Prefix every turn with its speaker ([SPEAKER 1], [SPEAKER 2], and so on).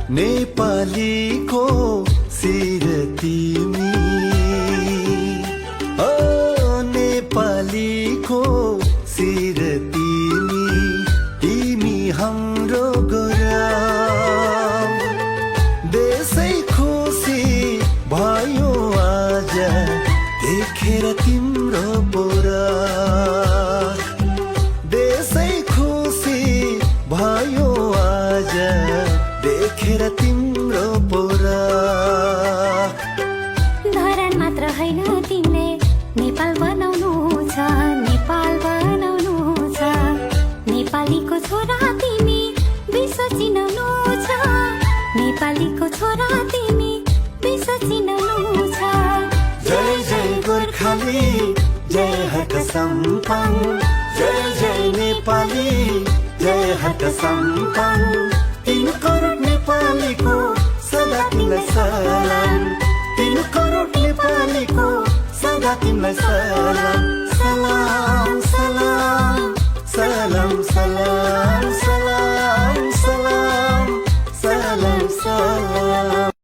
[SPEAKER 1] नेपालीको शिर तिमी, ओ नेपालीको शिर तिमी, तिमी हाम्रो गौरव। देशै खुसी भयो आज देखेर तिम्रो पोरा। देशै खुसी भयो आज देखेर तिम्रो पोरा।
[SPEAKER 2] धरान मात्र होइन तिमीले नेपाल बनाउनु छ, नेपाल बनाउनु छ। नेपालीको छोरा तिमी विश्व चिनाउनु छ, नेपालीको छोरा तिमी विश्व चिनाउनु छ।
[SPEAKER 1] जय जय गोर्खाली, जय हर्क सम्पन, जय जय नेपाली, जय हर्क सम्पन। 3 करोड नेपालीको सदा तिमीलाई सलाम, 3 करोड नेपालीको सदा तिमीलाई सलाम।